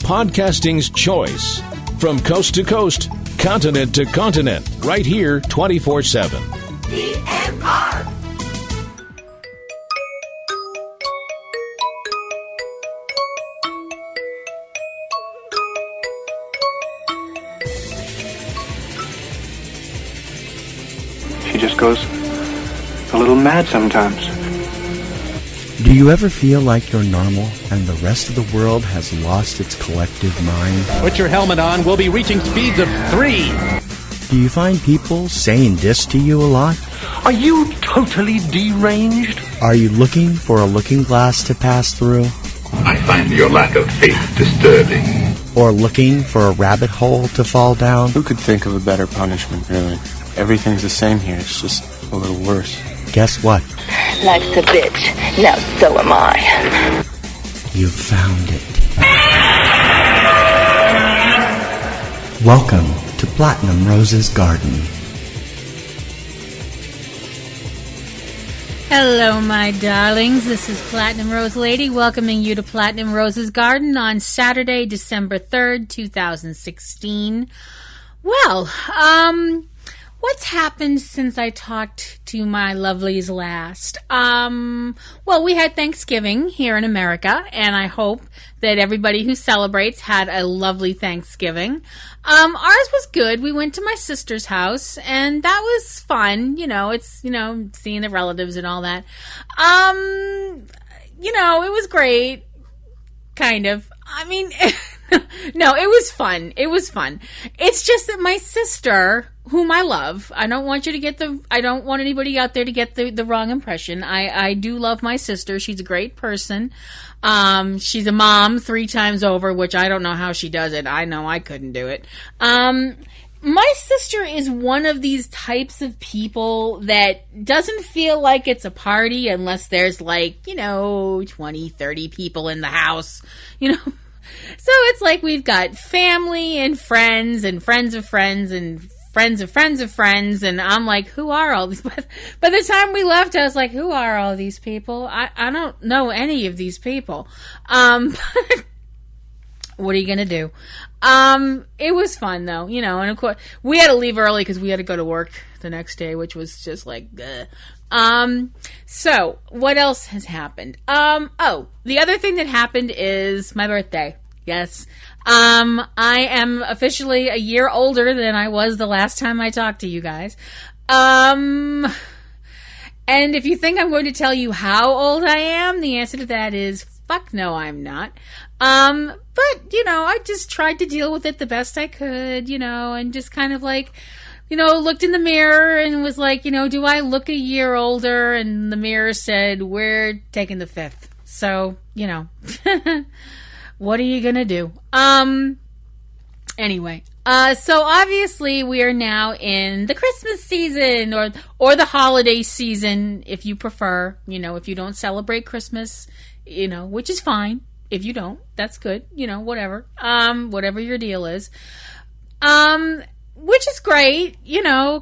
podcasting's choice. From coast to coast, continent to continent, right here 24/7. PNR. She just goes a little mad sometimes. Do you ever feel like you're normal and the rest of the world has lost its collective mind? Put your helmet on. We'll be reaching speeds of 3. Do you find people saying this to you a lot? Are you totally deranged? Are you looking for a looking glass to pass through? I find your lack of faith disturbing. Or looking for a rabbit hole to fall down? Who could think of a better punishment, really? Everything's the same here. It's just a little worse. Guess what? Life's a bitch. Now so am I. You found it. Welcome to Platinum Rose's Garden. Hello, my darlings. This is Platinum Rose Lady welcoming you to Platinum Rose's Garden on Saturday, December 3rd, 2016. Well, what's happened since I talked to my lovelies last? Well, we had Thanksgiving here in America, and I hope that everybody who celebrates had a lovely Thanksgiving. Ours was good. We went to my sister's house, and that was fun. You know, it's, seeing the relatives and all that. It was great. Kind of. I mean, no, it was fun. It was fun. It's just that my sister, whom I love, I don't want anybody out there to get the wrong impression. I do love my sister. She's a great person. She's a mom 3 times over, which I don't know how she does it. I know I couldn't do it. My sister is one of these types of people that doesn't feel like it's a party unless there's 20, 30 people in the house, So it's like we've got family and friends of friends and friends of friends of friends, and I'm like, who are all these? By the time we left, I was like, who are all these people? I don't know any of these people. What are you going to do? It was fun, though, and of course, we had to leave early because we had to go to work the next day, which was just like, ugh. So, what else has happened? The other thing that happened is my birthday. Yes. I am officially a year older than I was the last time I talked to you guys. And if you think I'm going to tell you how old I am, the answer to that is fuck no, I'm not. But, I just tried to deal with it the best I could, and just kind of looked in the mirror and was like, do I look a year older? And the mirror said, we're taking the 5th. So, what are you going to do? Anyway, so obviously we are now in the Christmas season or the holiday season, if you prefer, if you don't celebrate Christmas, which is fine. If you don't, that's good, whatever, whatever your deal is. Which is great,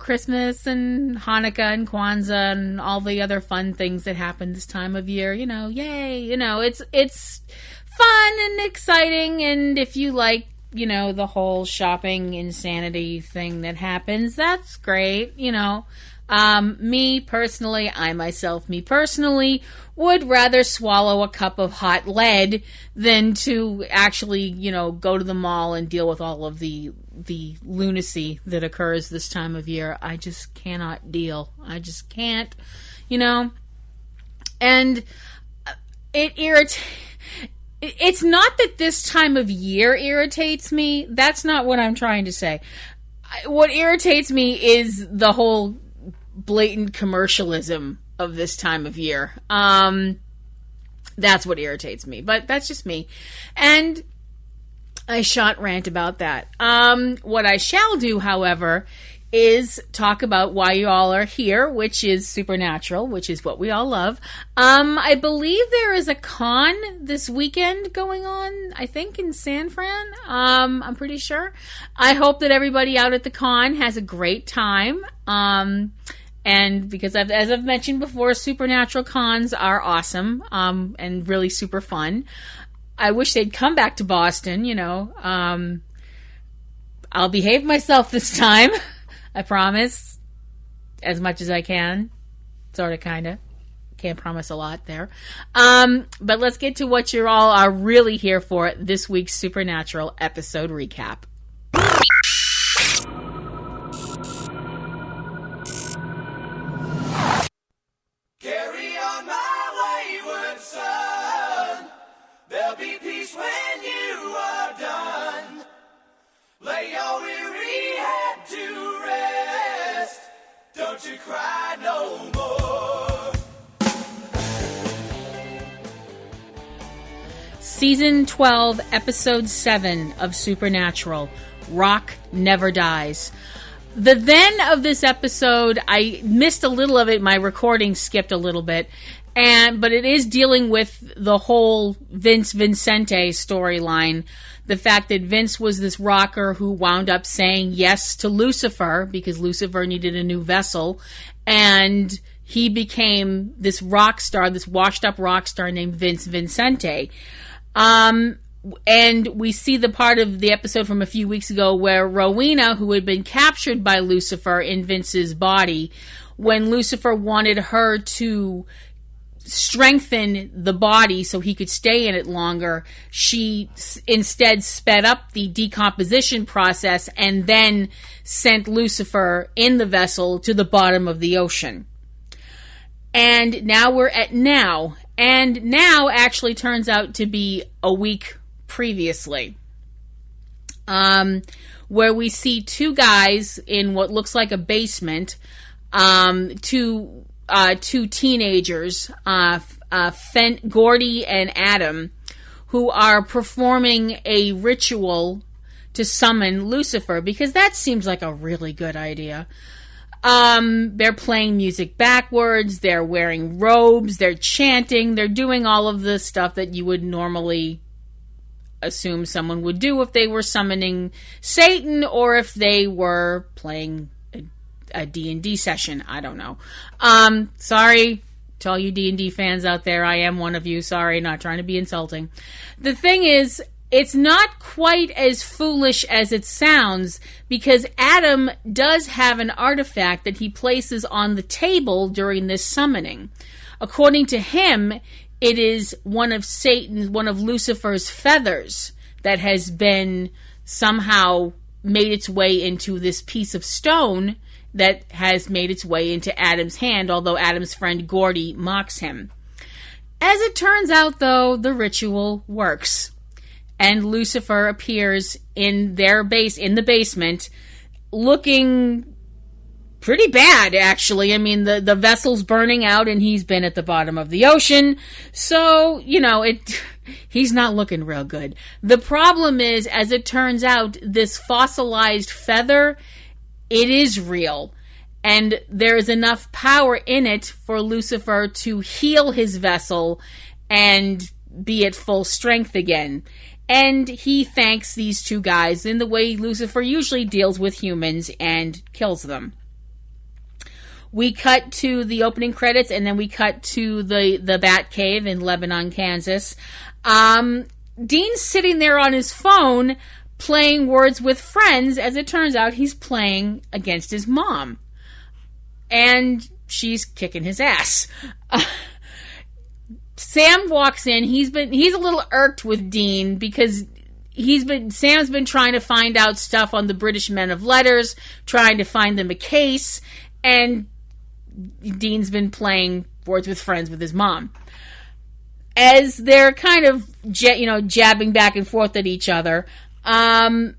Christmas and Hanukkah and Kwanzaa and all the other fun things that happen this time of year, yay, it's fun and exciting, and if you like, the whole shopping insanity thing that happens, that's great, Me personally would rather swallow a cup of hot lead than to actually, go to the mall and deal with all of the lunacy that occurs this time of year. I just cannot deal. I just can't, and it irritates. It's not that this time of year irritates me. That's not what I'm trying to say. What irritates me is the whole blatant commercialism of this time of year. That's what irritates me. But that's just me. And I shan't rant about that. What I shall do, however, is talk about why you all are here, which is Supernatural, which is what we all love. I believe there is a con this weekend going on, I think, in San Fran. I'm pretty sure. I hope that everybody out at the con has a great time. And because as I've mentioned before, Supernatural cons are awesome, and really super fun. I wish they'd come back to Boston, you know. I'll behave myself this time. I promise. As much as I can. Sort of, kind of. Can't promise a lot there. But let's get to what you all are really here for, this week's Supernatural episode recap. Carry on, my wayward son. There'll be peace when you are done. Lay your weary head to rest. Don't you cry no more. Season 12, Episode 7 of Supernatural, Rock Never Dies. The then of this episode, I missed a little of it. My recording skipped a little bit. But it is dealing with the whole Vince Vincente storyline. The fact that Vince was this rocker who wound up saying yes to Lucifer because Lucifer needed a new vessel. And he became this rock star, this washed up rock star named Vince Vincente. And we see the part of the episode from a few weeks ago where Rowena, who had been captured by Lucifer in Vince's body, when Lucifer wanted her to strengthen the body so he could stay in it longer, she instead sped up the decomposition process and then sent Lucifer in the vessel to the bottom of the ocean. And now we're at now. And now actually turns out to be a week previously, where we see two guys in what looks like a basement, two teenagers, Gordy and Adam, who are performing a ritual to summon Lucifer, because that seems like a really good idea. They're playing music backwards, they're wearing robes, they're chanting, they're doing all of the stuff that you would normally assume someone would do if they were summoning Satan or if they were playing a D&D session. I don't know. Sorry to all you D&D fans out there. I am one of you. Sorry, not trying to be insulting. The thing is, it's not quite as foolish as it sounds, because Adam does have an artifact that he places on the table during this summoning. According to him, it is one of Lucifer's feathers that has been somehow made its way into this piece of stone that has made its way into Adam's hand, although Adam's friend Gordy mocks him. As it turns out, though, the ritual works. And Lucifer appears in the basement, looking pretty bad, actually. I mean, the vessel's burning out and he's been at the bottom of the ocean. So, he's not looking real good. The problem is, as it turns out, this fossilized feather, it is real. And there is enough power in it for Lucifer to heal his vessel and be at full strength again. And he thanks these two guys in the way Lucifer usually deals with humans and kills them. We cut to the opening credits, and then we cut to the Bat Cave in Lebanon, Kansas. Dean's sitting there on his phone playing Words with Friends. As it turns out, he's playing against his mom. And she's kicking his ass. Sam walks in. He's a little irked with Dean because Sam's been trying to find out stuff on the British Men of Letters, trying to find them a case, and Dean's been playing Words with Friends with his mom. As they're kind of jabbing back and forth at each other, Dean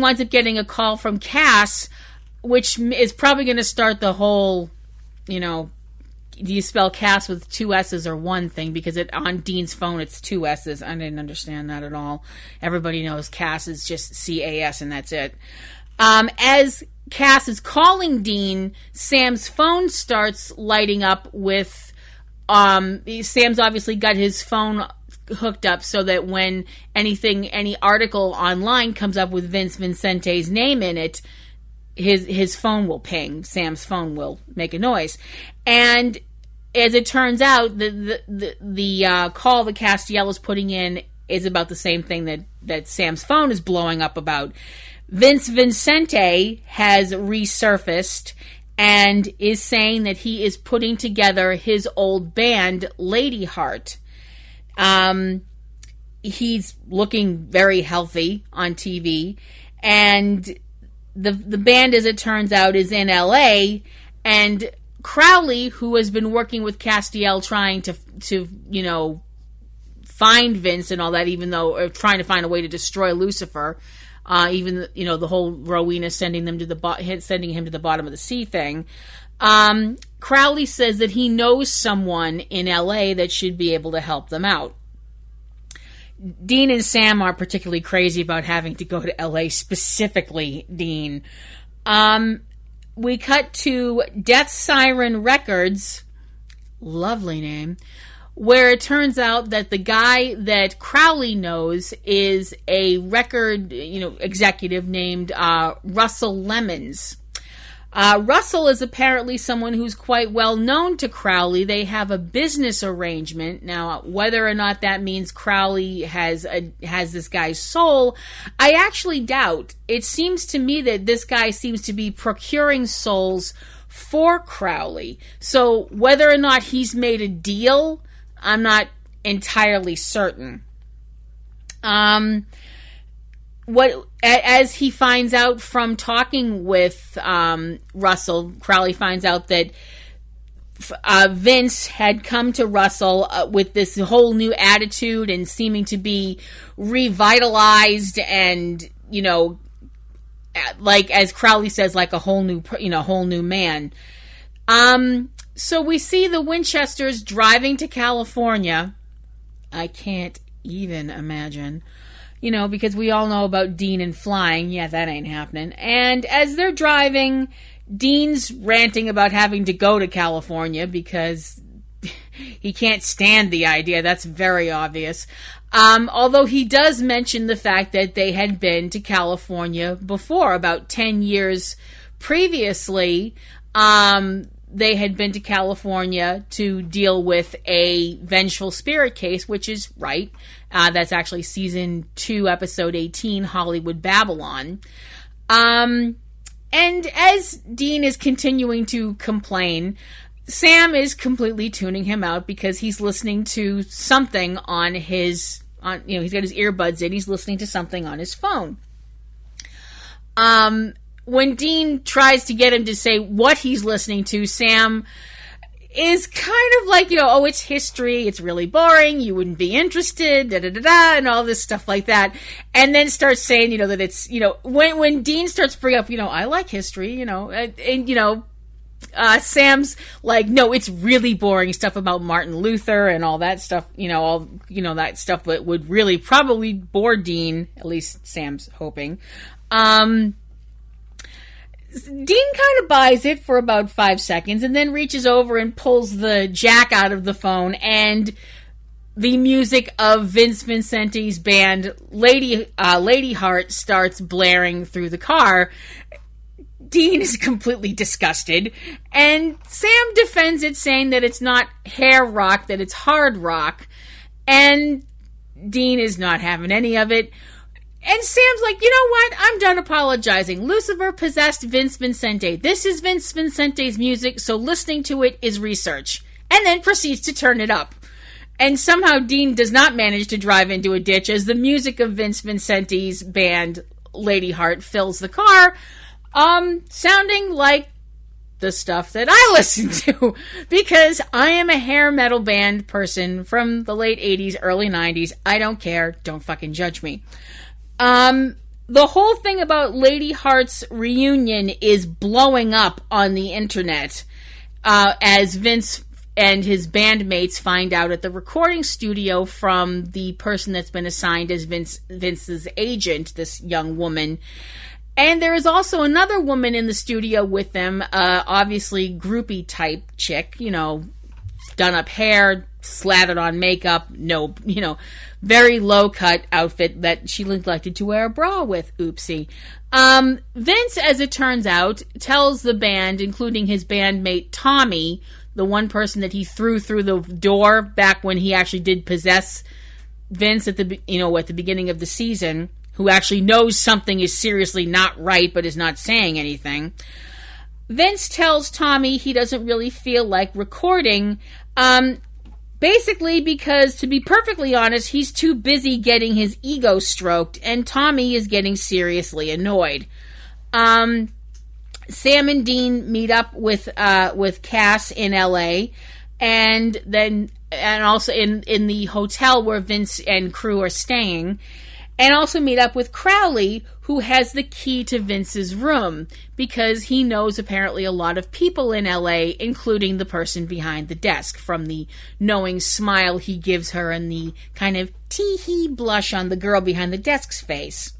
winds up getting a call from Cass, which is probably going to start the whole, do you spell Cass with two S's or one thing? Because on Dean's phone, it's two S's. I didn't understand that at all. Everybody knows Cass is just C-A-S, and that's it. As Cass is calling Dean, Sam's phone starts lighting up with... Sam's obviously got his phone hooked up so that when any article online comes up with Vince Vincente's name in it, his phone will ping. Sam's phone will make a noise. And as it turns out, the call that Castiel is putting in is about the same thing that Sam's phone is blowing up about. Vince Vincente has resurfaced and is saying that he is putting together his old band, Lady Heart. He's looking very healthy on TV, and the band, as it turns out, is in LA, and Crowley, who has been working with Castiel trying to find Vince and all that, or trying to find a way to destroy Lucifer, even the whole Rowena sending him to the bottom of the sea thing. Crowley says that he knows someone in LA that should be able to help them out. Dean and Sam are particularly crazy about having to go to LA, specifically Dean. We cut to Death Siren Records, lovely name, where it turns out that the guy that Crowley knows is a record, executive named Russell Lemons. Russell is apparently someone who's quite well known to Crowley. They have a business arrangement. Now, whether or not that means Crowley has this guy's soul, I actually doubt. It seems to me that this guy seems to be procuring souls for Crowley. So whether or not he's made a deal, I'm not entirely certain. As he finds out from talking with Russell, Crowley finds out that Vince had come to Russell with this whole new attitude and seeming to be revitalized and, like, as Crowley says, like a whole new man. So we see the Winchesters driving to California. I can't even imagine. Because we all know about Dean and flying. Yeah, that ain't happening. And as they're driving, Dean's ranting about having to go to California because he can't stand the idea. That's very obvious. Although he does mention the fact that they had been to California before, about 10 years previously. They had been to California to deal with a vengeful spirit case, which is right. That's actually season 2, episode 18, Hollywood Babylon. And as Dean is continuing to complain, Sam is completely tuning him out because he's listening to something on he's got his earbuds in, he's listening to something on his phone. When Dean tries to get him to say what he's listening to, Sam is kind of like, oh, it's history, it's really boring, you wouldn't be interested, da-da-da-da, and all this stuff like that. And then starts saying, that it's, when Dean starts bringing up, I like history, Sam's like, no, it's really boring stuff about Martin Luther and all that stuff, that stuff that would really probably bore Dean, at least Sam's hoping. Dean kind of buys it for about 5 seconds and then reaches over and pulls the jack out of the phone, and the music of Vince Vincente's band Lady Heart starts blaring through the car. Dean is completely disgusted, and Sam defends it, saying that it's not hair rock, that it's hard rock, and Dean is not having any of it. And Sam's like, you know what? I'm done apologizing. Lucifer possessed Vince Vincente. This is Vince Vincente's music, so listening to it is research. And then proceeds to turn it up. And somehow Dean does not manage to drive into a ditch as the music of Vince Vincente's band, Lady Heart, fills the car, sounding like the stuff that I listen to, because I am a hair metal band person from the late 80s, early 90s. I don't care. Don't fucking judge me. The whole thing about Lady Heart's reunion is blowing up on the internet, as Vince and his bandmates find out at the recording studio from the person that's been assigned as Vince's agent, this young woman. And there is also another woman in the studio with them, obviously groupie type chick, done up hair, slathered on makeup, very low cut outfit that she neglected to wear a bra with. Oopsie. Vince, as it turns out, tells the band, including his bandmate Tommy, the one person that he threw through the door back when he actually did possess Vince at the beginning of the season, who actually knows something is seriously not right but is not saying anything. Vince tells Tommy he doesn't really feel like recording, basically because, to be perfectly honest, he's too busy getting his ego stroked, and Tommy is getting seriously annoyed. Sam and Dean meet up with Cass in L.A., and also in the hotel where Vince and crew are staying, and also meet up with Crowley, who has the key to Vince's room, because he knows apparently a lot of people in L.A., including the person behind the desk, from the knowing smile he gives her and the kind of tee-hee blush on the girl behind the desk's face.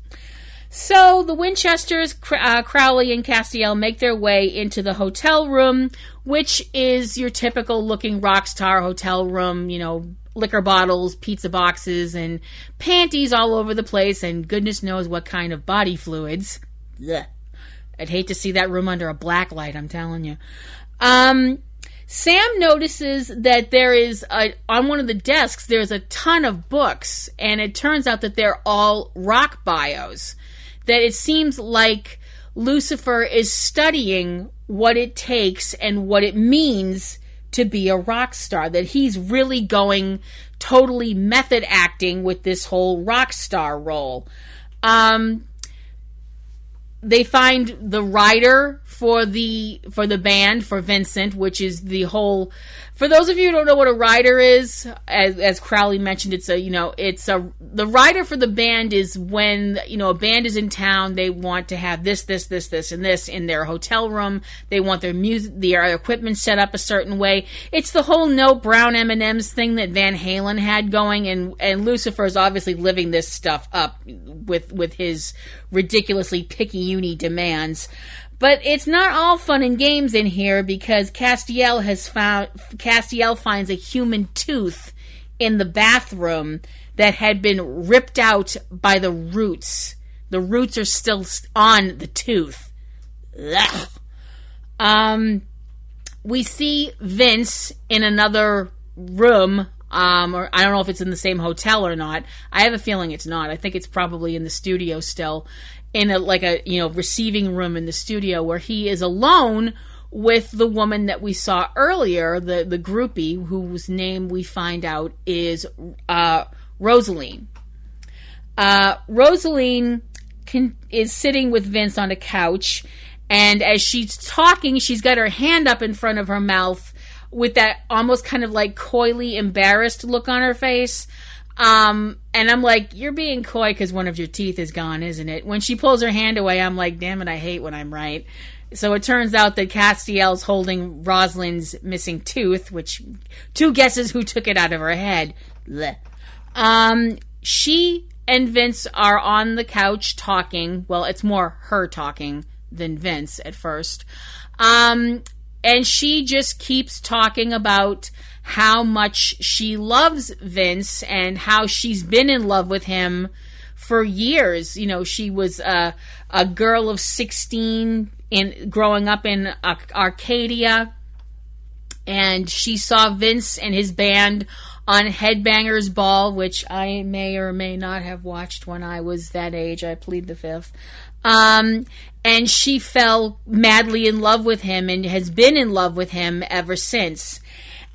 So the Winchesters, Crowley and Castiel, make their way into the hotel room, which is your typical looking rock star hotel room, liquor bottles, pizza boxes, and panties all over the place, and goodness knows what kind of body fluids. Blech. I'd hate to see that room under a black light, I'm telling you. Sam notices that there is, on one of the desks, there's a ton of books, and it turns out that they're all rock bios. That it seems like Lucifer is studying what it takes and what it means to be a rock star, that he's really going totally method acting with this whole rock star role. They find the writer for the band for Vincent, which is the whole. For those of you who don't know what a writer is, as Crowley mentioned, the writer for the band is when a band is in town, they want to have this, and this in their hotel room. They want their music, their equipment set up a certain way. It's the whole no brown M&Ms thing that Van Halen had going, and Lucifer is obviously living this stuff up with his ridiculously picky-uni demands. But it's not all fun and games in here, because Castiel finds a human tooth in the bathroom that had been ripped out by the roots. The roots are still on the tooth. We see Vince in another room, or I don't know if it's in the same hotel or not. I have a feeling it's not. I think it's probably in the studio still. In a receiving room in the studio, where he is alone with the woman that we saw earlier, the groupie, whose name we find out is Rosaline. Rosaline is sitting with Vince on a couch, and as she's talking, she's got her hand up in front of her mouth with that almost kind of like coyly embarrassed look on her face. And I'm like, you're being coy because one of your teeth is gone, isn't it? When she pulls her hand away, I'm like, damn it, I hate when I'm right. So it turns out that Castiel's holding Rosalind's missing tooth, which, two guesses who took it out of her head. Blech. She and Vince are on the couch talking. Well, it's more her talking than Vince at first. And she just keeps talking about how much she loves Vince and how she's been in love with him for years. She was a girl of 16 growing up in Arcadia, and she saw Vince and his band on Headbangers Ball, which I may or may not have watched when I was that age. I plead the fifth. And she fell madly in love with him and has been in love with him ever since.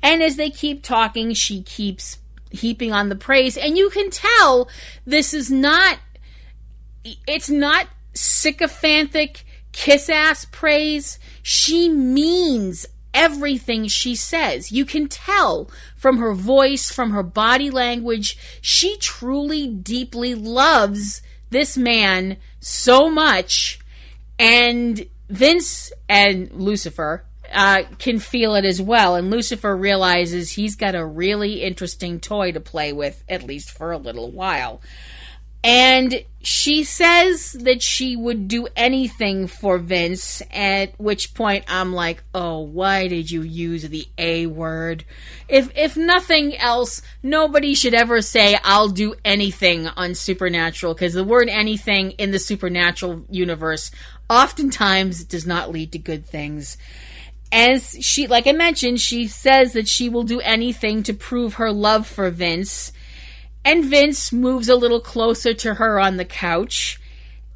And as they keep talking, she keeps heaping on the praise. And you can tell it's not sycophantic, kiss-ass praise. She means everything she says. You can tell from her voice, from her body language, she truly, deeply loves this man so much. And Vince and Lucifer can feel it as well, and Lucifer realizes he's got a really interesting toy to play with, at least for a little while. And she says that she would do anything for Vince, at which point I'm like, oh, why did you use the A word? If nothing else, nobody should ever say, I'll do anything on Supernatural, because the word anything in the Supernatural universe oftentimes does not lead to good things. As she, like I mentioned, she says that she will do anything to prove her love for Vince. And Vince moves a little closer to her on the couch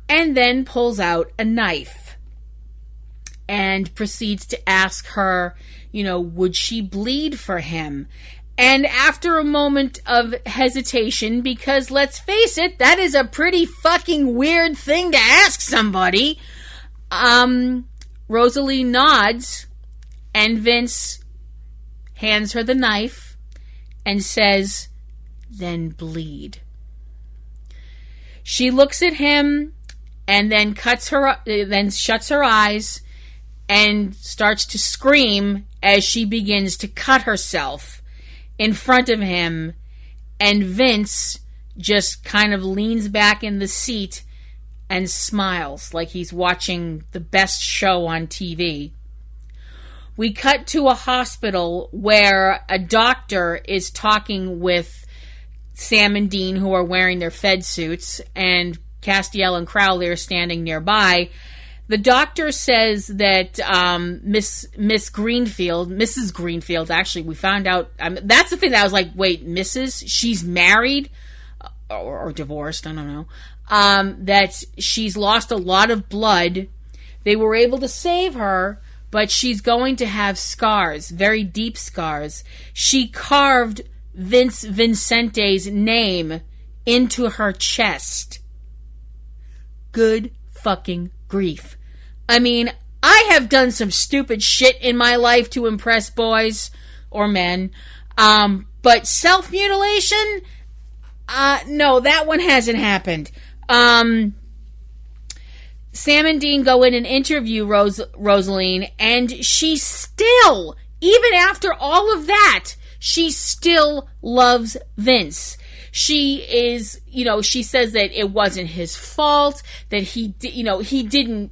and then pulls out a knife and proceeds to ask her, would she bleed for him? And after a moment of hesitation, because let's face it, that is a pretty fucking weird thing to ask somebody, Rosalie nods, and Vince hands her the knife and says, then bleed. She looks at him and then shuts her eyes and starts to scream as she begins to cut herself in front of him, and Vince just kind of leans back in the seat and smiles like he's watching the best show on TV. We cut to a hospital where a doctor is talking with Sam and Dean, who are wearing their Fed suits, and Castiel and Crowley are standing nearby. The doctor says that Mrs. Greenfield, actually, we found out, that's the thing that I was like, wait, Mrs.? She's married? Or divorced, I don't know. That she's lost a lot of blood. They were able to save her, but she's going to have scars, very deep scars. She carved Vince Vincente's name into her chest. Good fucking grief. I mean, I have done some stupid shit in my life to impress boys or men, but self-mutilation? No, that one hasn't happened. Sam and Dean go in and interview Rosaline, and she still, even after all of that, she still loves Vince. She is, she says that it wasn't his fault, that he didn't.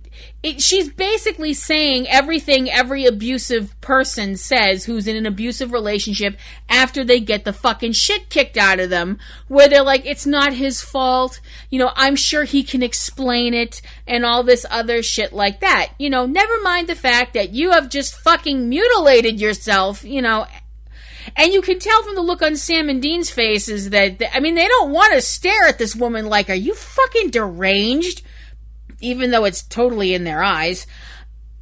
She's basically saying everything every abusive person says who's in an abusive relationship after they get the fucking shit kicked out of them, where they're like, it's not his fault, I'm sure he can explain it, and all this other shit like that. Never mind the fact that you have just fucking mutilated yourself, And you can tell from the look on Sam and Dean's faces that, they don't want to stare at this woman like, are you fucking deranged? Even though it's totally in their eyes.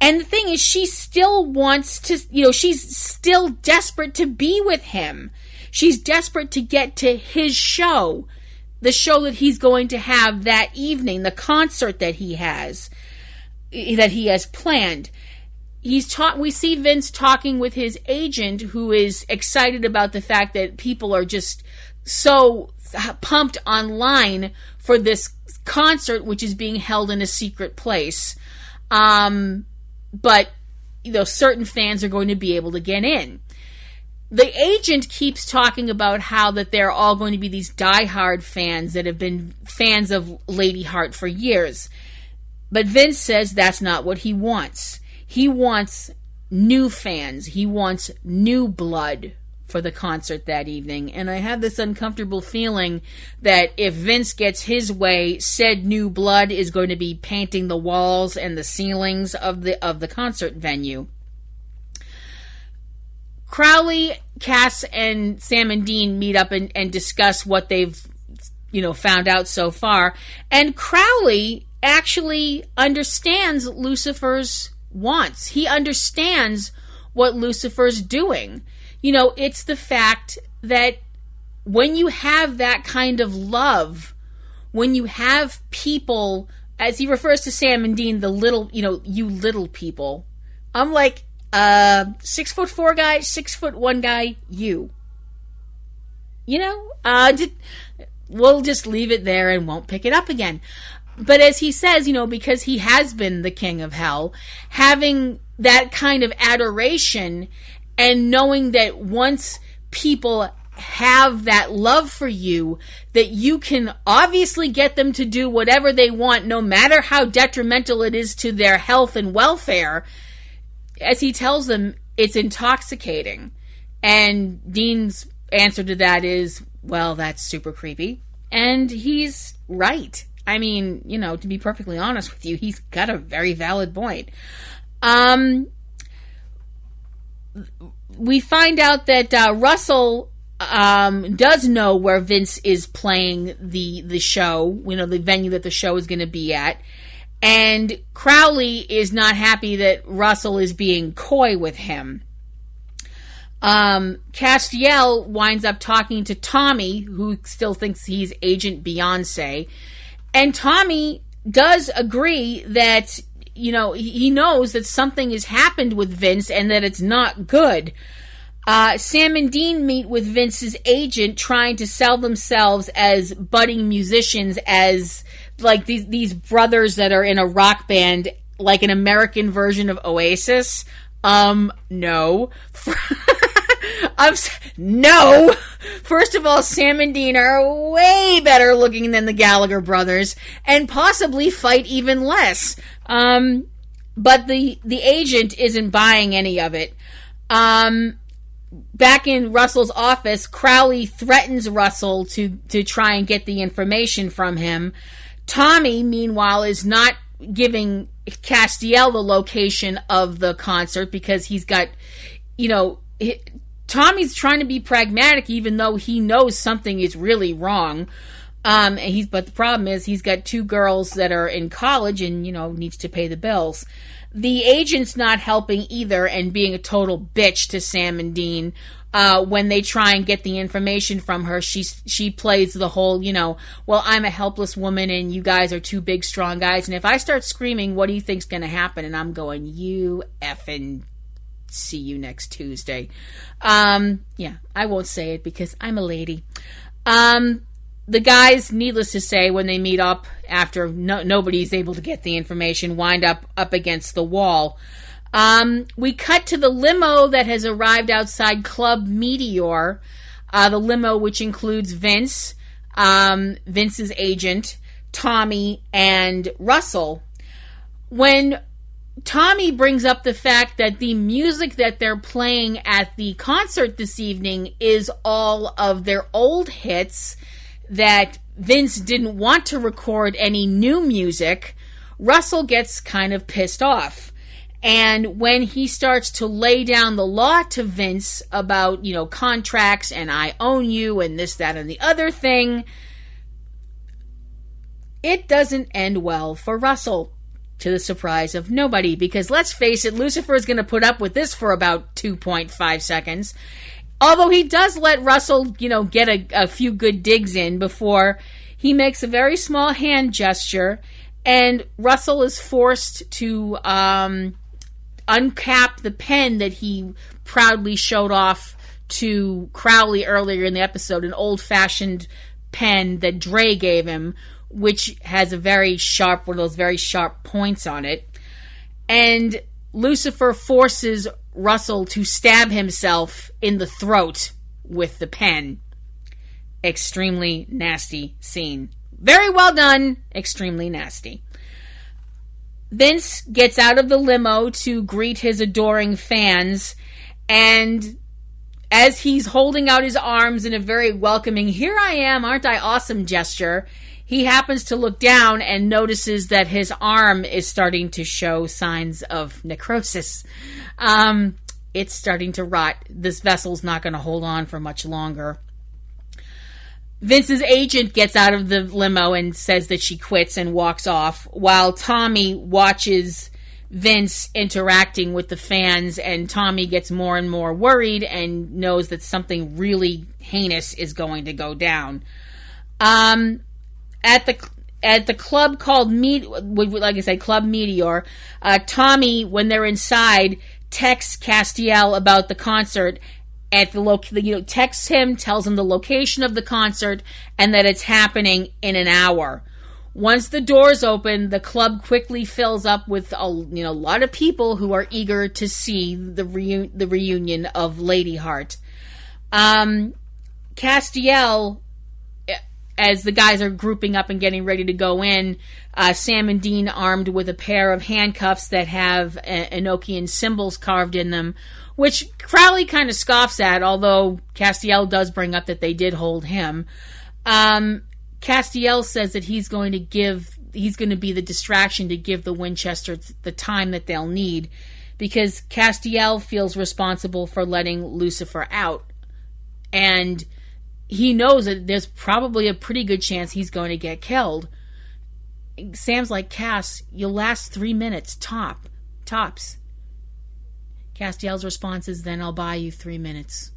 And the thing is, she still wants to, she's still desperate to be with him. She's desperate to get to his show. The show that he's going to have that evening, the concert that he has planned. We see Vince talking with his agent, who is excited about the fact that people are just so pumped online for this concert, which is being held in a secret place. But certain fans are going to be able to get in. The agent keeps talking about how that they're all going to be these diehard fans that have been fans of Lady Hart for years. But Vince says that's not what he wants. He wants new fans. He wants new blood for the concert that evening. And I have this uncomfortable feeling that if Vince gets his way, said new blood is going to be painting the walls and the ceilings of the concert venue. Crowley, Cass, and Sam and Dean meet up and discuss what they've found out so far. And Crowley actually understands Lucifer's wants. He understands what Lucifer's doing. It's the fact that when you have that kind of love, when you have people, as he refers to Sam and Dean, the little, you little people. I'm like, 6'4" guy, 6'1" guy, you. We'll just leave it there and won't pick it up again. But as he says, because he has been the king of hell, having that kind of adoration and knowing that once people have that love for you, that you can obviously get them to do whatever they want, no matter how detrimental it is to their health and welfare, as he tells them, it's intoxicating. And Dean's answer to that is, well, that's super creepy. And he's right. To be perfectly honest with you, he's got a very valid point. We find out that Russell does know where Vince is playing the show, the venue that the show is going to be at. And Crowley is not happy that Russell is being coy with him. Castiel winds up talking to Tommy, who still thinks he's Agent Beyonce. And Tommy does agree that, he knows that something has happened with Vince and that it's not good. Sam and Dean meet with Vince's agent, trying to sell themselves as budding musicians, as like these brothers that are in a rock band, like an American version of Oasis. No. No! First of all, Sam and Dean are way better looking than the Gallagher brothers, and possibly fight even less. But the agent isn't buying any of it. Back in Russell's office, Crowley threatens Russell to try and get the information from him. Tommy, meanwhile, is not giving Castiel the location of the concert because he's got, Tommy's trying to be pragmatic even though he knows something is really wrong. But the problem is he's got 2 girls that are in college and, needs to pay the bills. The agent's not helping either and being a total bitch to Sam and Dean. When they try and get the information from her, she plays the whole, well, I'm a helpless woman and you guys are 2 big, strong guys. And if I start screaming, what do you think's going to happen? And I'm going, you effing see you next Tuesday. Yeah, I won't say it because I'm a lady. The guys, needless to say, when they meet up after nobody's able to get the information, wind up against the wall. We cut to the limo that has arrived outside Club Meteor. The limo, which includes Vince, Vince's agent, Tommy, and Russell. When Tommy brings up the fact that the music that they're playing at the concert this evening is all of their old hits, that Vince didn't want to record any new music, Russell gets kind of pissed off. And when he starts to lay down the law to Vince about, contracts and I own you and this, that, and the other thing, it doesn't end well for Russell, to the surprise of nobody, because let's face it, Lucifer is going to put up with this for about 2.5 seconds. Although he does let Russell, get a few good digs in before he makes a very small hand gesture, and Russell is forced to uncap the pen that he proudly showed off to Crowley earlier in the episode, an old-fashioned pen that Dre gave him, which has one of those very sharp points on it. And Lucifer forces Russell to stab himself in the throat with the pen. Extremely nasty scene. Very well done. Extremely nasty. Vince gets out of the limo to greet his adoring fans, and as he's holding out his arms in a very welcoming, "Here I am, aren't I awesome" gesture, he happens to look down and notices that his arm is starting to show signs of necrosis. It's starting to rot. This vessel's not going to hold on for much longer. Vince's agent gets out of the limo and says that she quits and walks off, while Tommy watches Vince interacting with the fans, and Tommy gets more and more worried and knows that something really heinous is going to go down. At the club called Club Meteor, Tommy, when they're inside, texts Castiel about the concert. Texts him, tells him the location of the concert, and that it's happening in an hour. Once the doors open, the club quickly fills up with a lot of people who are eager to see the reunion of Lady Heart. Castiel, as the guys are grouping up and getting ready to go in, Sam and Dean armed with a pair of handcuffs that have Enochian symbols carved in them, which Crowley kind of scoffs at, although Castiel does bring up that they did hold him. Castiel says that he's going to be the distraction to give the Winchesters the time that they'll need, because Castiel feels responsible for letting Lucifer out. And he knows that there's probably a pretty good chance he's going to get killed. Sam's like, Cass, you'll last 3 minutes, tops. Castiel's response is, then I'll buy you 3 minutes.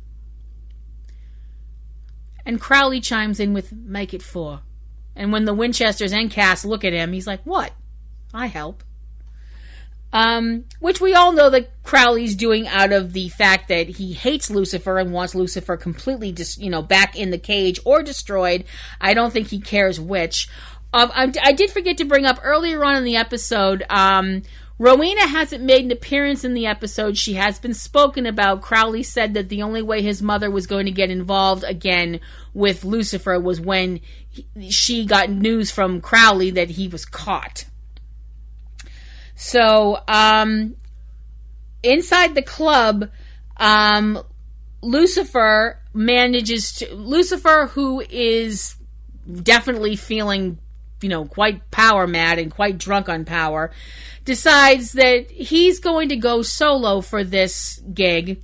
And Crowley chimes in with, make it 4. And when the Winchesters and Cass look at him, he's like, what? I help. Which we all know that Crowley's doing out of the fact that he hates Lucifer and wants Lucifer completely back in the cage or destroyed. I don't think he cares which. I did forget to bring up earlier on in the episode, Rowena hasn't made an appearance in the episode. She has been spoken about. Crowley said that the only way his mother was going to get involved again with Lucifer was when she got news from Crowley that he was caught. So, inside the club, Lucifer, who is definitely feeling, quite power mad and quite drunk on power, decides that he's going to go solo for this gig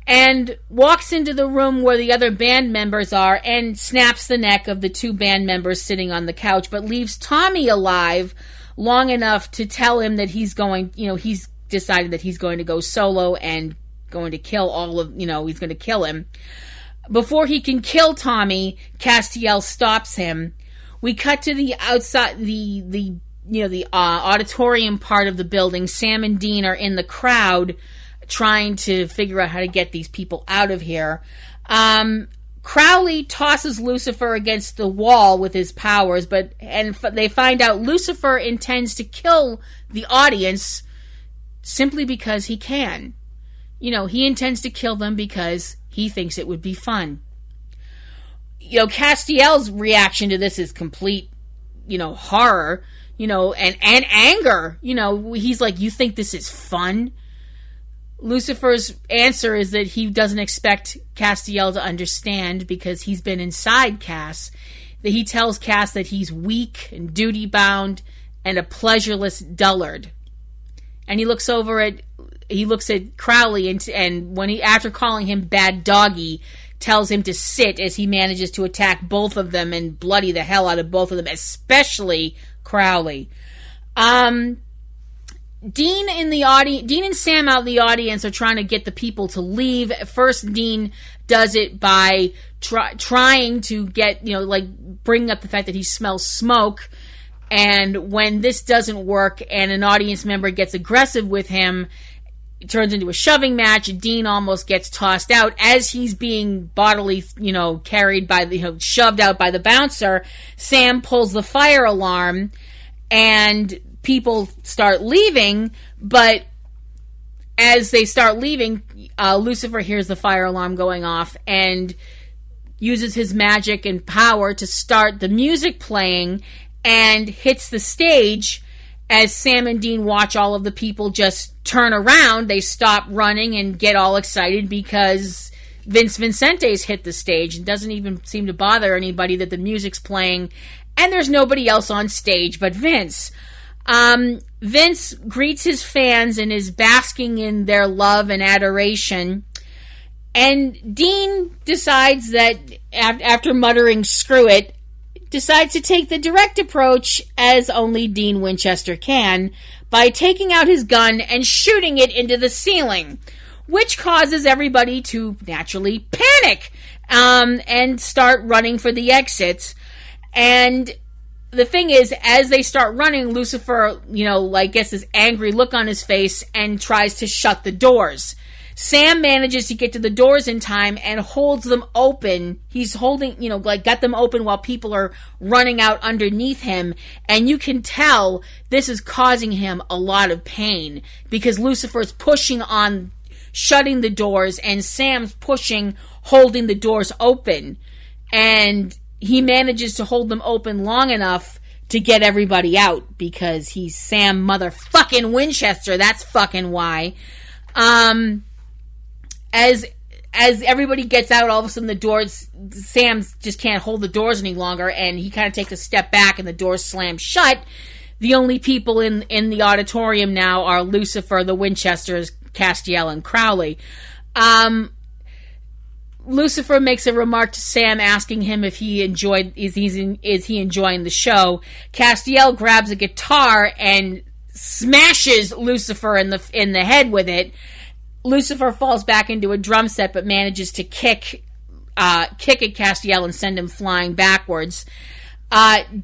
and walks into the room where the other band members are and snaps the neck of the 2 band members sitting on the couch, but leaves Tommy alive long enough to tell him that he's going, he's decided that he's going to go solo and going to kill he's going to kill him. Before he can kill Tommy, Castiel stops him. We cut to the outside, the auditorium part of the building. Sam and Dean are in the crowd trying to figure out how to get these people out of here. Crowley tosses Lucifer against the wall with his powers, and they find out Lucifer intends to kill the audience simply because he can. He intends to kill them because he thinks it would be fun. Castiel's reaction to this is complete, horror, and anger. He's like, you think this is fun? Lucifer's answer is that he doesn't expect Castiel to understand because he's been inside Cass. That he tells Cass that he's weak and duty-bound and a pleasureless dullard. And he looks at Crowley and when after calling him bad doggy, tells him to sit as he manages to attack both of them and bloody the hell out of both of them, especially Crowley. Dean and Sam out in the audience are trying to get the people to leave. First, Dean does it by trying to get, bringing up the fact that he smells smoke. And when this doesn't work and an audience member gets aggressive with him, it turns into a shoving match. Dean almost gets tossed out as he's being bodily, carried by shoved out by the bouncer. Sam pulls the fire alarm and people start leaving, but as they start leaving, Lucifer hears the fire alarm going off and uses his magic and power to start the music playing and hits the stage. As Sam and Dean watch all of the people just turn around, they stop running and get all excited because Vince Vincente's hit the stage. It doesn't even seem to bother anybody that the music's playing and there's nobody else on stage but Vince. Vince greets his fans and is basking in their love and adoration. And Dean decides that, after muttering screw it, decides to take the direct approach, as only Dean Winchester can, by taking out his gun and shooting it into the ceiling, which causes everybody to naturally panic and start running for the exits. And the thing is, as they start running, Lucifer, gets this angry look on his face and tries to shut the doors. Sam manages to get to the doors in time and holds them open. He's holding, got them open while people are running out underneath him. And you can tell this is causing him a lot of pain because Lucifer's pushing on shutting the doors and Sam's pushing, holding the doors open. And he manages to hold them open long enough to get everybody out because he's Sam motherfucking Winchester. That's fucking why. As everybody gets out, all of a sudden the doors, Sam just can't hold the doors any longer, and he kind of takes a step back and the doors slam shut. The only people in the auditorium now are Lucifer, the Winchesters, Castiel, and Crowley. Lucifer makes a remark to Sam, asking him if he is he enjoying the show. Castiel grabs a guitar and smashes Lucifer in the head with it. Lucifer falls back into a drum set, but manages to kick at Castiel and send him flying backwards.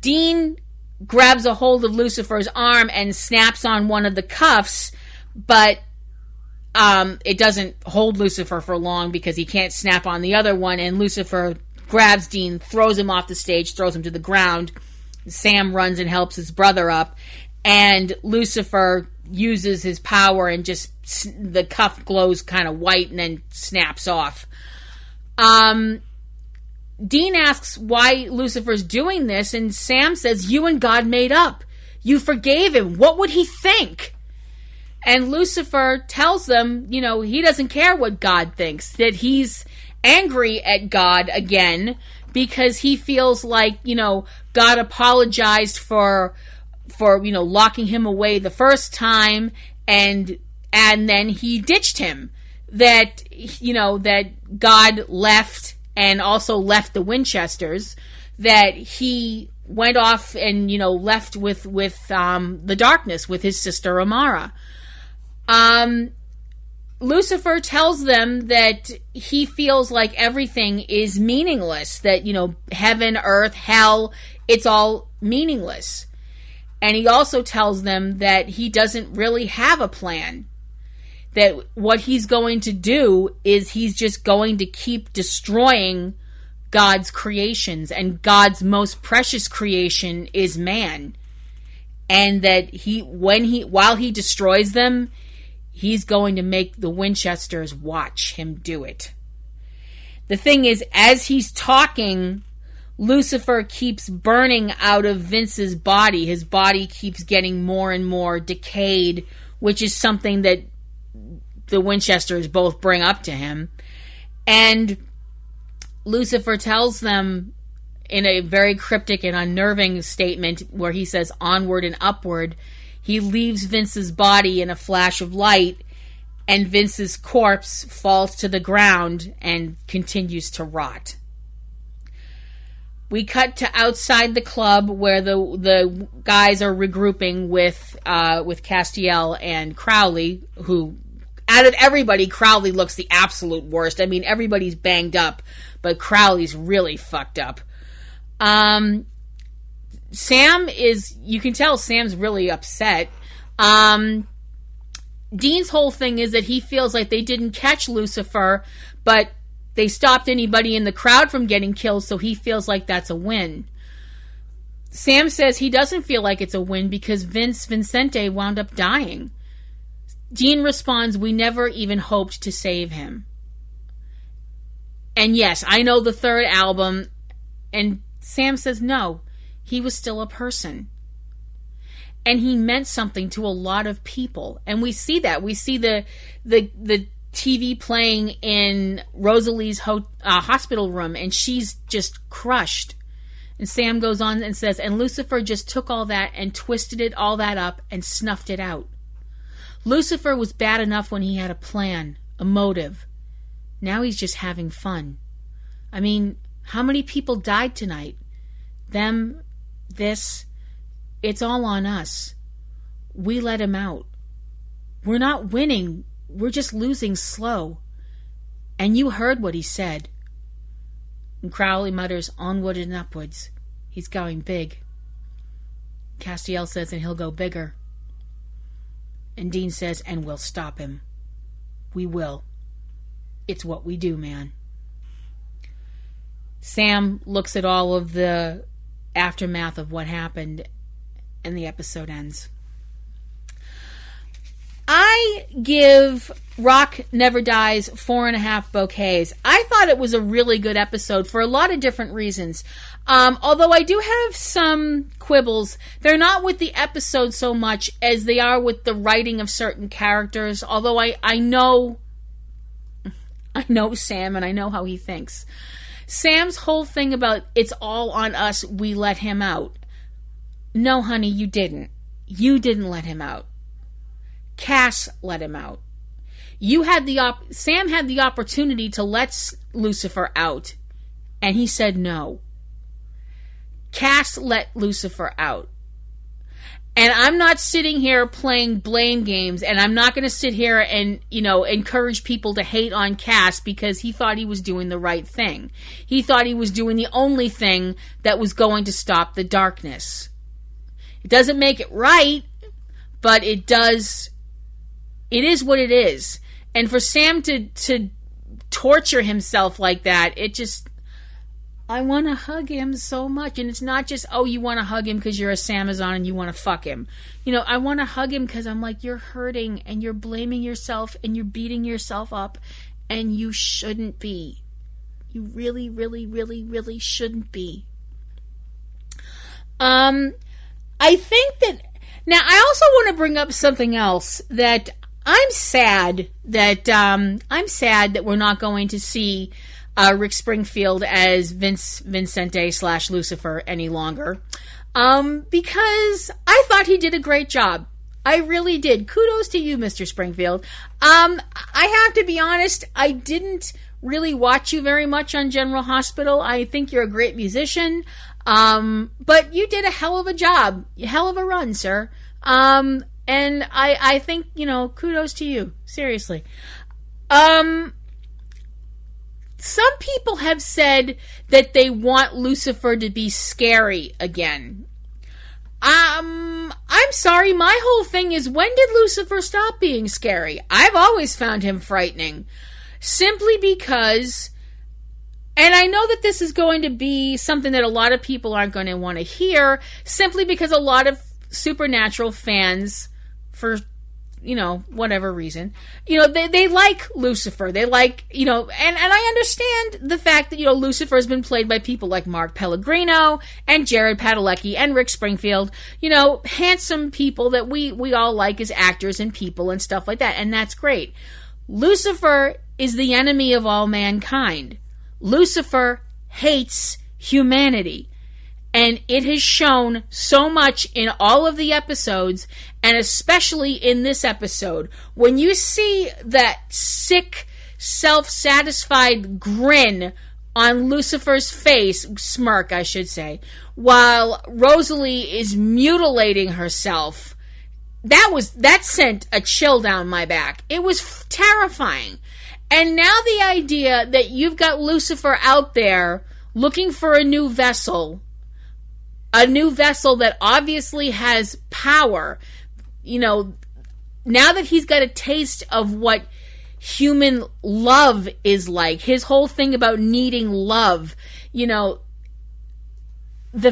Dean grabs a hold of Lucifer's arm and snaps on one of the cuffs, but it doesn't hold Lucifer for long because he can't snap on the other one, and Lucifer grabs Dean, throws him off the stage, throws him to the ground. Sam runs and helps his brother up, and Lucifer uses his power and just the cuff glows kind of white and then snaps off. Dean asks why Lucifer's doing this, and Sam says, "You and God made up. You forgave him. What would he think?" And Lucifer tells them, he doesn't care what God thinks, that he's angry at God again because he feels like, God apologized for locking him away the first time, and then he ditched him. That God left and also left the Winchesters, that he went off and, left with the darkness with his sister Amara. Lucifer tells them that he feels like everything is meaningless, that, heaven, earth, hell, it's all meaningless. And he also tells them that he doesn't really have a plan. That what he's going to do is he's just going to keep destroying God's creations, and God's most precious creation is man. And that while he destroys them, he's going to make the Winchesters watch him do it. The thing is, as he's talking, Lucifer keeps burning out of Vince's body. His body keeps getting more and more decayed, which is something that the Winchesters both bring up to him. And Lucifer tells them in a very cryptic and unnerving statement where he says, "Onward and upward," he leaves Vince's body in a flash of light, and Vince's corpse falls to the ground and continues to rot. We cut to outside the club where the guys are regrouping with Castiel and Crowley, who, out of everybody, Crowley looks the absolute worst. I mean, everybody's banged up, but Crowley's really fucked up. Sam you can tell Sam's really upset. Dean's whole thing is that he feels like they didn't catch Lucifer, but they stopped anybody in the crowd from getting killed, so he feels like that's a win. Sam says he doesn't feel like it's a win because Vincente wound up dying. Dean responds, "We never even hoped to save him." And yes, I know the third album, and Sam says no, he was still a person. And he meant something to a lot of people. And we see that. We see the TV playing in Rosalie's hospital room, and she's just crushed. And Sam goes on and says, and Lucifer just took all that and twisted it all that up and snuffed it out. Lucifer was bad enough when he had a plan, a motive. Now he's just having fun. I mean, how many people died tonight? Them, this, it's all on us. We let him out. We're not winning. We're just losing slow. And you heard what he said. And Crowley mutters, "Onward and upwards. He's going big." Castiel says, "And he'll go bigger." And Dean says, "And we'll stop him. We will. It's what we do, man." Sam looks at all of the aftermath of what happened, and the episode ends. I give Rock Never Dies 4.5 bouquets. I thought it was a really good episode for a lot of different reasons. Although I do have some quibbles. They're not with the episode so much as they are with the writing of certain characters. Although I know Sam and I know how he thinks. Sam's whole thing about it's all on us, we let him out. No, honey, you didn't. You didn't let him out. Cass let him out. Sam had the opportunity to let Lucifer out, and he said no. Cass let Lucifer out. And I'm not sitting here playing blame games, and I'm not going to sit here and, encourage people to hate on Cass because he thought he was doing the right thing. He thought he was doing the only thing that was going to stop the darkness. It doesn't make it right, but it is what it is. And for Sam to torture himself like that, I want to hug him so much. And it's not just, you want to hug him because you're a Samazon and you want to fuck him. I want to hug him because I'm like, you're hurting and you're blaming yourself and you're beating yourself up, and you shouldn't be. You really, really, really, really shouldn't be. I think that, now I also want to bring up something else that I'm sad that we're not going to see Rick Springfield as Vincente / Lucifer any longer, because I thought he did a great job. I really did. Kudos to you, Mr. Springfield. I have to be honest, I didn't really watch you very much on General Hospital. I think you're a great musician, but you did a hell of a job. Hell of a run, sir. And I think, kudos to you. Seriously. Some people have said that they want Lucifer to be scary again. I'm sorry, my whole thing is, when did Lucifer stop being scary? I've always found him frightening. Simply because, and I know that this is going to be something that a lot of people aren't going to want to hear, simply because a lot of Supernatural fans, for whatever reason, they like Lucifer. They like, and I understand the fact that, Lucifer has been played by people like Mark Pellegrino and Jared Padalecki and Rick Springfield, handsome people that we all like as actors and people and stuff like that, and that's great. Lucifer is the enemy of all mankind. Lucifer hates humanity. And it has shown so much in all of the episodes, and especially in this episode. When you see that sick, self-satisfied grin on Lucifer's face, smirk, I should say, while Rosalie is mutilating herself, that sent a chill down my back. It was terrifying. And now the idea that you've got Lucifer out there looking for a new vessel that obviously has power, now that he's got a taste of what human love is like, his whole thing about needing love, the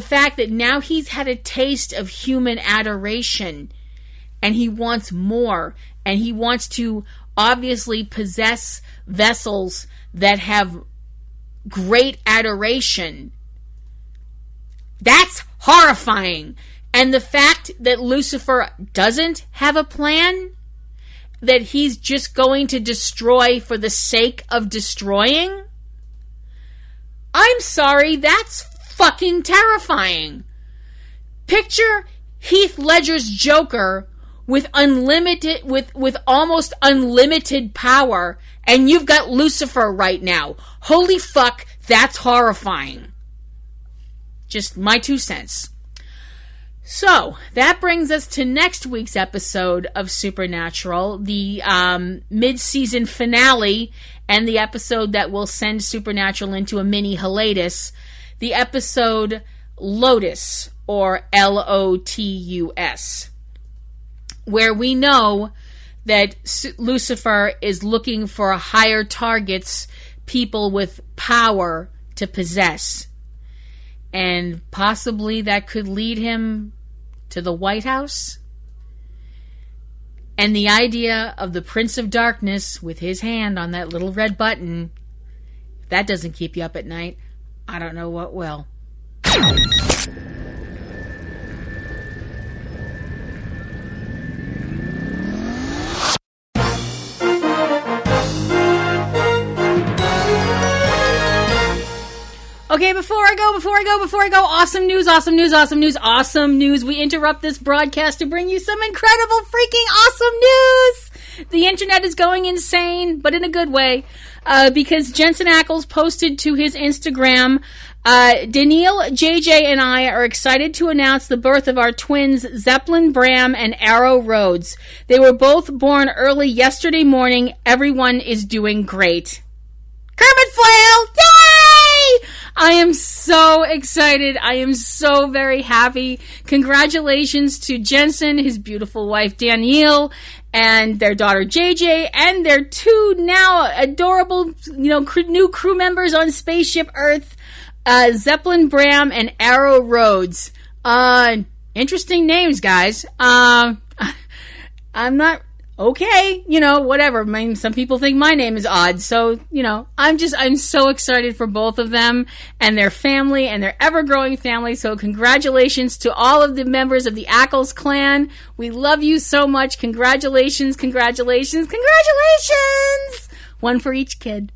fact that now he's had a taste of human adoration, and he wants more, and he wants to obviously possess vessels that have great adoration. That's horrifying. And the fact that Lucifer doesn't have a plan, that he's just going to destroy for the sake of destroying, I'm sorry, that's fucking terrifying. Picture Heath Ledger's Joker with almost unlimited power, and you've got Lucifer right now. Holy fuck, that's horrifying. Just my 2 cents. So, that brings us to next week's episode of Supernatural, the mid-season finale, and the episode that will send Supernatural into a mini hiatus, the episode Lotus, or Lotus, where we know that Lucifer is looking for higher targets, people with power to possess. And possibly that could lead him to the White House. And the idea of the Prince of Darkness with his hand on that little red button, if that doesn't keep you up at night, I don't know what will. Okay, before I go, awesome news. We interrupt this broadcast to bring you some incredible freaking awesome news. The internet is going insane, but in a good way, because Jensen Ackles posted to his Instagram, Daniil, JJ, and I are excited to announce the birth of our twins, Zeppelin Bram and Arrow Rhodes. They were both born early yesterday morning. Everyone is doing great. Kermit Flail! Yay! I am so excited. I am so very happy. Congratulations to Jensen, his beautiful wife Danielle, and their daughter JJ, and their two now adorable, new crew members on Spaceship Earth, Zeppelin Bram and Arrow Rhodes. Interesting names, guys. I'm not... Okay, whatever. I mean, some people think my name is odd. So, I'm so excited for both of them and their family and their ever-growing family. So congratulations to all of the members of the Ackles clan. We love you so much. Congratulations, congratulations, congratulations! One for each kid.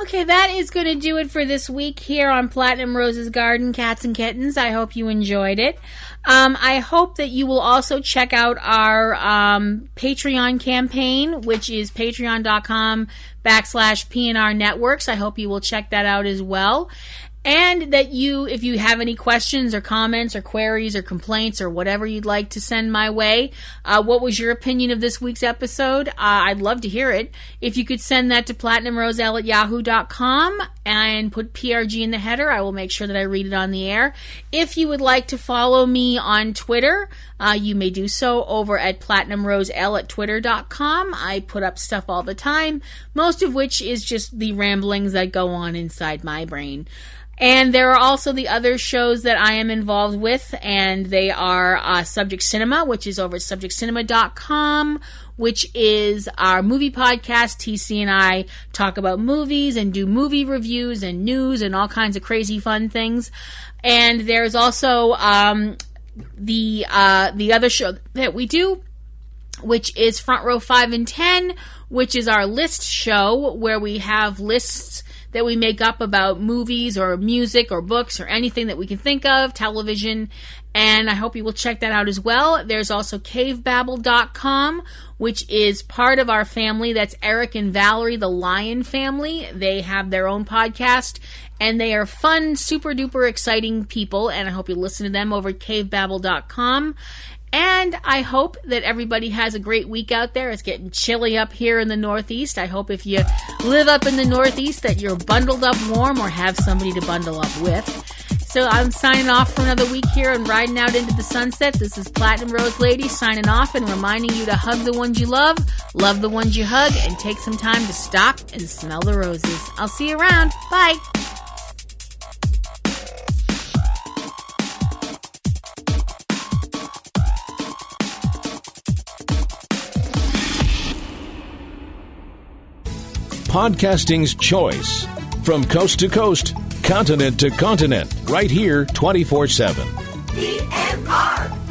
Okay, that is going to do it for this week here on Platinum Rose's Garden, Cats and Kittens. I hope you enjoyed it. I hope that you will also check out our Patreon campaign, which is patreon.com/PNRNetworks. I hope you will check that out as well. And that if you have any questions or comments or queries or complaints or whatever you'd like to send my way, what was your opinion of this week's episode? I'd love to hear it. If you could send that to platinumroselle@yahoo.com and put PRG in the header, I will make sure that I read it on the air. If you would like to follow me on Twitter, you may do so over at platinumroselle@twitter.com. I put up stuff all the time, most of which is just the ramblings that go on inside my brain. And there are also the other shows that I am involved with, and they are Subject Cinema, which is over at subjectcinema.com, which is our movie podcast. TC and I talk about movies and do movie reviews and news and all kinds of crazy fun things. And there's also the other show that we do, which is Front Row 5 and 10, which is our list show where we have lists that we make up about movies or music or books or anything that we can think of, television, and I hope you will check that out as well. There's also cavebabble.com, which is part of our family. That's Eric and Valerie, the Lion family. They have their own podcast, and they are fun, super-duper exciting people, and I hope you listen to them over at cavebabble.com. And I hope that everybody has a great week out there. It's getting chilly up here in the Northeast. I hope if you live up in the Northeast that you're bundled up warm or have somebody to bundle up with. So I'm signing off for another week here and riding out into the sunset. This is Platinum Rose Lady signing off and reminding you to hug the ones you love the ones you hug, and take some time to stop and smell the roses. I'll see you around. Bye. Podcasting's choice. From coast to coast, continent to continent, right here 24/7. PNR.